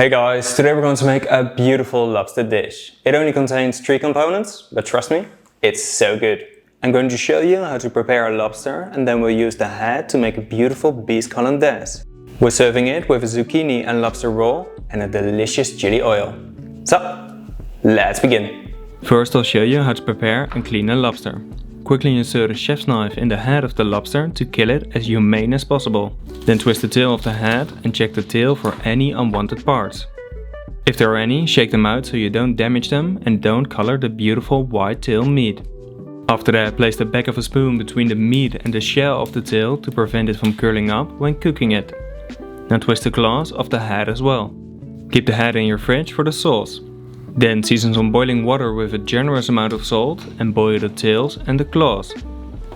Hey guys, today we're going to make a beautiful lobster dish. It only contains 3 components, but trust me, it's so good. I'm going to show you how to prepare a lobster and then we'll use the head to make a beautiful bisque hollandaise. We're serving it with a zucchini and lobster roll and a delicious chili oil. So, let's begin. First I'll show you how to prepare and clean a lobster. Quickly insert a chef's knife in the head of the lobster to kill it as humane as possible. Then twist the tail of the head and check the tail for any unwanted parts. If there are any, shake them out so you don't damage them and don't color the beautiful white tail meat. After that, place the back of a spoon between the meat and the shell of the tail to prevent it from curling up when cooking it. Now twist the claws of the head as well. Keep the head in your fridge for the sauce. Then season some boiling water with a generous amount of salt and boil the tails and the claws.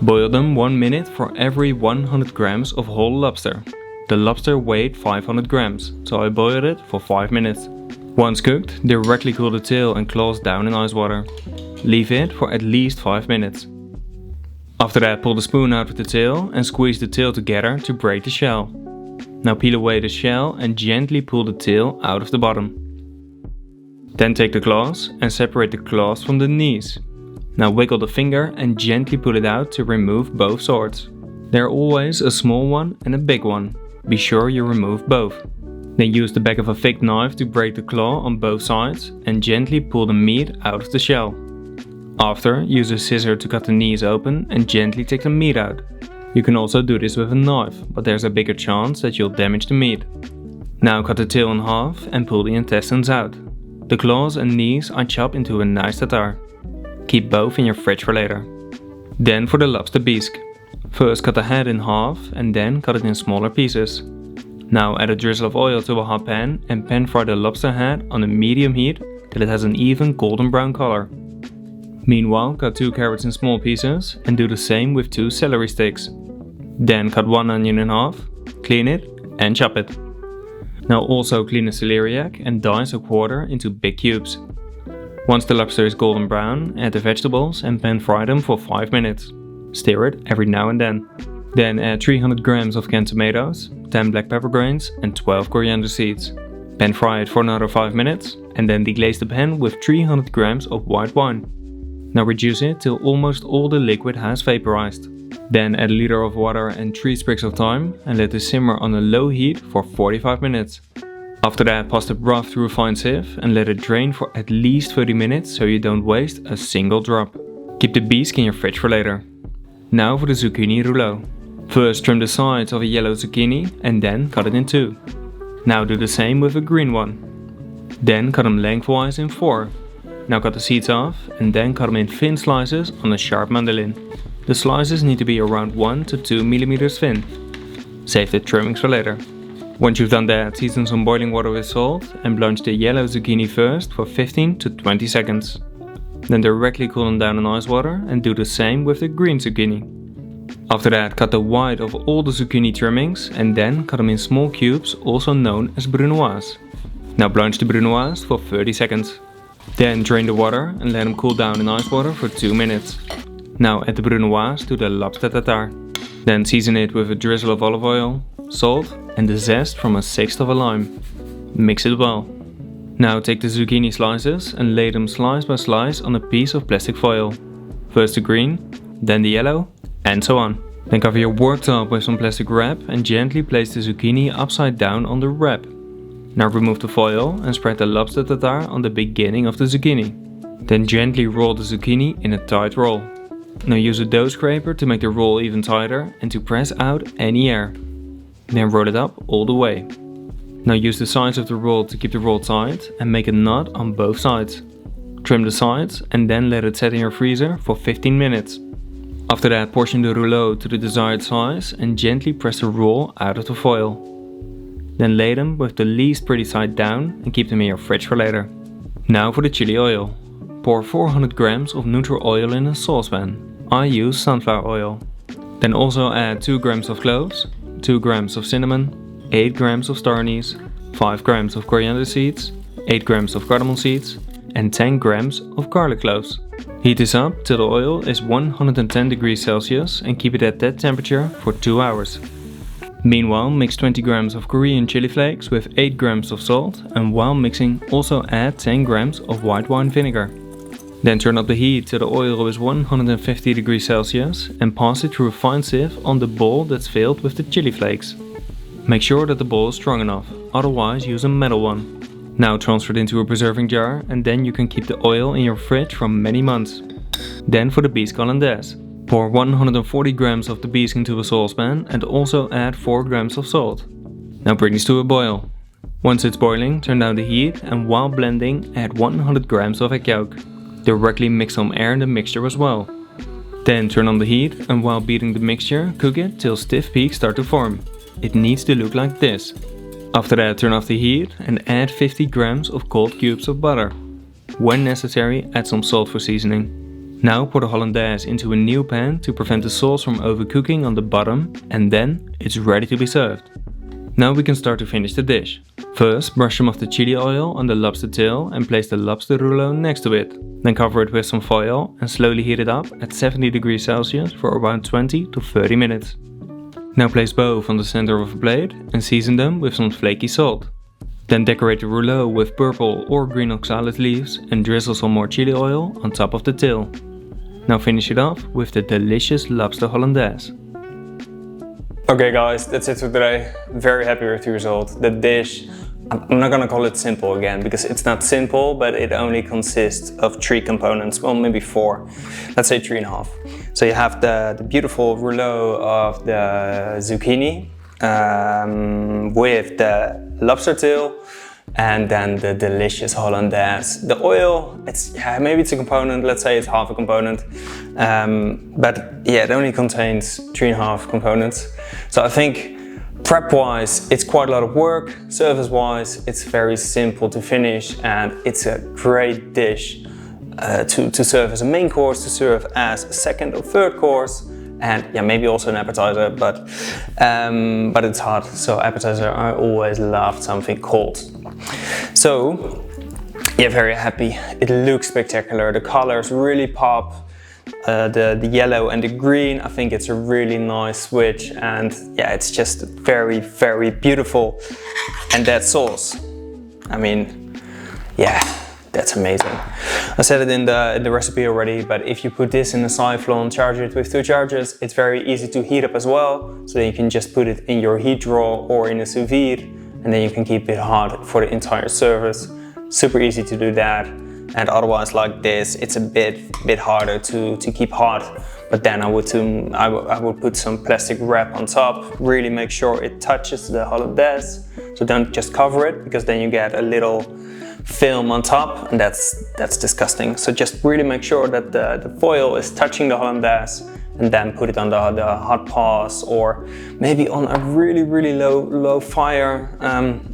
Boil them 1 minute for every 100 grams of whole lobster. The lobster weighed 500 grams, so I boiled it for 5 minutes. Once cooked, directly cool the tail and claws down in ice water. Leave it for at least 5 minutes. After that, pull the spoon out with the tail and squeeze the tail together to break the shell. Now peel away the shell and gently pull the tail out of the bottom. Then take the claws and separate the claws from the knees. Now wiggle the finger and gently pull it out to remove both sorts. There are always a small one and a big one. Be sure you remove both. Then use the back of a thick knife to break the claw on both sides and gently pull the meat out of the shell. After, use a scissor to cut the knees open and gently take the meat out. You can also do this with a knife, but there's a bigger chance that you'll damage the meat. Now cut the tail in half and pull the intestines out. The claws and knees I chop into a nice tartare. Keep both in your fridge for later. Then for the lobster bisque. First cut the head in half and then cut it in smaller pieces. Now add a drizzle of oil to a hot pan and pan fry the lobster head on a medium heat till it has an even golden brown color. Meanwhile, cut 2 carrots in small pieces and do the same with 2 celery sticks. Then cut 1 onion in half, clean it and chop it. Now also clean a celeriac and dice a quarter into big cubes. Once the lobster is golden brown, add the vegetables and pan fry them for 5 minutes. Stir it every now and then. Then add 300 grams of canned tomatoes, 10 black pepper grains and 12 coriander seeds. Pan fry it for another 5 minutes and then deglaze the pan with 300 grams of white wine. Now reduce it till almost all the liquid has vaporized. Then add a liter of water and 3 sprigs of thyme and let it simmer on a low heat for 45 minutes. After that, pass the broth through a fine sieve and let it drain for at least 30 minutes so you don't waste a single drop. Keep the bisque in your fridge for later. Now for the zucchini rouleaux. First trim the sides of a yellow zucchini and then cut it in 2. Now do the same with a green one. Then cut them lengthwise in 4. Now cut the seeds off and then cut them in thin slices on a sharp mandolin. The slices need to be around 1 to 2 mm thin. Save the trimmings for later. Once you've done that, season some boiling water with salt and blanch the yellow zucchini first for 15 to 20 seconds. Then directly cool them down in ice water and do the same with the green zucchini. After that, cut the white of all the zucchini trimmings and then cut them in small cubes, also known as brunoise. Now blanch the brunoise for 30 seconds. Then drain the water and let them cool down in ice water for 2 minutes. Now add the brunoise to the lobster tartare. Then season it with a drizzle of olive oil, salt and the zest from a 1/6 of a lime. Mix it well. Now take the zucchini slices and lay them slice by slice on a piece of plastic foil. First the green, then the yellow, and so on. Then cover your worktop with some plastic wrap and gently place the zucchini upside down on the wrap. Now remove the foil and spread the lobster tartare on the beginning of the zucchini. Then gently roll the zucchini in a tight roll. Now use a dough scraper to make the roll even tighter and to press out any air. Then roll it up all the way. Now use the sides of the roll to keep the roll tight and make a knot on both sides. Trim the sides and then let it set in your freezer for 15 minutes. After that, portion the rouleau to the desired size and gently press the roll out of the foil. Then lay them with the least pretty side down and keep them in your fridge for later. Now for the chili oil. Pour 400 grams of neutral oil in a saucepan. I use sunflower oil. Then also add 2 grams of cloves, 2 grams of cinnamon, 8 grams of star anise, 5 grams of coriander seeds, 8 grams of cardamom seeds and 10 grams of garlic cloves. Heat this up till the oil is 110 degrees Celsius and keep it at that temperature for 2 hours. Meanwhile, mix 20 grams of Korean chili flakes with 8 grams of salt, and while mixing also add 10 grams of white wine vinegar. Then turn up the heat till the oil is 150 degrees Celsius and pass it through a fine sieve on the bowl that's filled with the chili flakes. Make sure that the bowl is strong enough, otherwise use a metal one. Now transfer it into a preserving jar, and then you can keep the oil in your fridge for many months. Then for the bisque hollandaise. Pour 140 grams of the bisque into a saucepan and also add 4 grams of salt. Now bring this to a boil. Once it's boiling, turn down the heat, and while blending, add 100 grams of egg yolk. Directly mix some air in the mixture as well. Then turn on the heat, and while beating the mixture, cook it till stiff peaks start to form. It needs to look like this. After that, turn off the heat and add 50 grams of cold cubes of butter. When necessary, add some salt for seasoning. Now pour the hollandaise into a new pan to prevent the sauce from overcooking on the bottom, and then it's ready to be served. Now we can start to finish the dish. First, brush some of the chili oil on the lobster tail and place the lobster rouleaux next to it. Then cover it with some foil and slowly heat it up at 70 degrees Celsius for around 20 to 30 minutes. Now place both on the center of a plate and season them with some flaky salt. Then decorate the rouleau with purple or green oxalis leaves and drizzle some more chili oil on top of the tail. Now finish it off with the delicious lobster hollandaise. Okay guys, that's it for today. Very happy with the result. The dish, I'm not gonna call it simple again because it's not simple, but it only consists of 3 components, well maybe 4, let's say 3.5. So you have the beautiful rouleau of the zucchini with the lobster tail, and then the delicious hollandaise. The oil, maybe it's a component, let's say it's half a component, but yeah, it only contains 3.5 components. So I think prep wise, it's quite a lot of work. Service wise, it's very simple to finish, and it's a great dish to serve as a main course, to serve as a second or third course, and yeah, maybe also an appetizer, but it's hot, so appetizer, I always love something cold. So yeah, very happy. It looks spectacular. The colors really pop. The yellow and the green, I think it's a really nice switch, and yeah, it's just very, very beautiful. And that sauce, I mean, yeah, that's amazing. I said it in the recipe already, but if you put this in a siphon, charge it with 2 charges, it's very easy to heat up as well. So then you can just put it in your heat drawer or in a sous vide, and then you can keep it hot for the entire service. Super easy to do that. And otherwise, like this, it's a bit harder to keep hot. But then I would put some plastic wrap on top, really make sure it touches the hollandaise. So don't just cover it, because then you get a little film on top, and that's disgusting. So just really make sure that the foil is touching the hollandaise, and then put it on the hot paws, or maybe on a really low fire.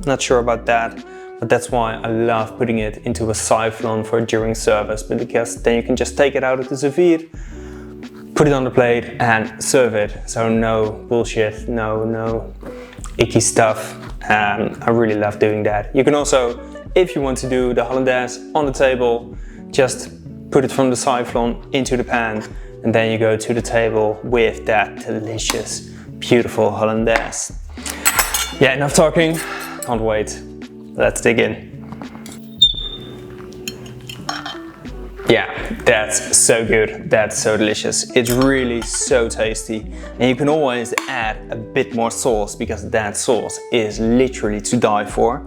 Not sure about that. But that's why I love putting it into a siphon for during service, because then you can just take it out of the sous vide, put it on the plate and serve it. So no bullshit, no icky stuff. I really love doing that. You can also, if you want to do the hollandaise on the table, just put it from the siphon into the pan, and then you go to the table with that delicious, beautiful hollandaise. Yeah, enough talking, can't wait. Let's dig in. Yeah, that's so good. That's so delicious. It's really so tasty. And you can always add a bit more sauce, because that sauce is literally to die for.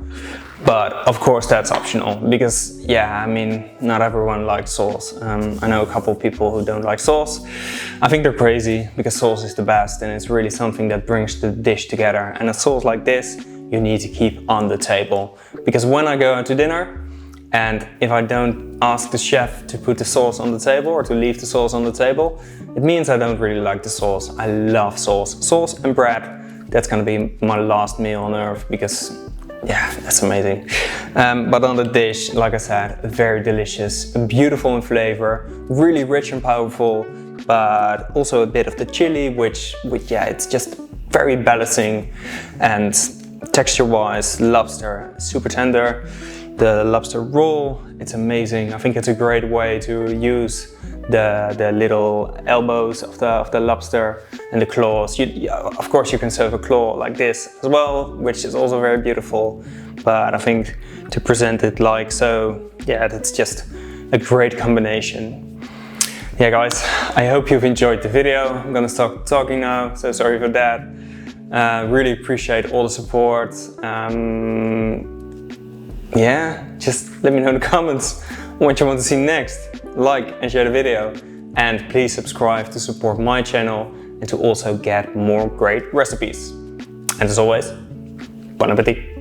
But of course that's optional, because yeah, I mean, not everyone likes sauce. I know a couple of people who don't like sauce. I think they're crazy, because sauce is the best, and it's really something that brings the dish together. And a sauce like this, you need to keep on the table, because when I go out to dinner, and if I don't ask the chef to put the sauce on the table or to leave the sauce on the table, it means I don't really like the sauce. I love sauce. Sauce and bread, that's gonna be my last meal on earth, because yeah, that's amazing. But on the dish, like I said, very delicious, beautiful in flavor, really rich and powerful, but also a bit of the chili, which yeah, it's just very balancing. And texture-wise, lobster, super tender. the lobster roll. It's amazing. I think it's a great way to use the little elbows of the lobster and the claws. Of course you can serve a claw like this as well, which is also very beautiful. But I think to present it like so, yeah, that's just a great combination. Yeah guys, I hope you've enjoyed the video. I'm gonna stop talking now, so sorry for that. Really appreciate all the support. Yeah, just let me know in the comments what you want to see next. Like and share the video. And please subscribe to support my channel and to also get more great recipes. And as always, bon appetit!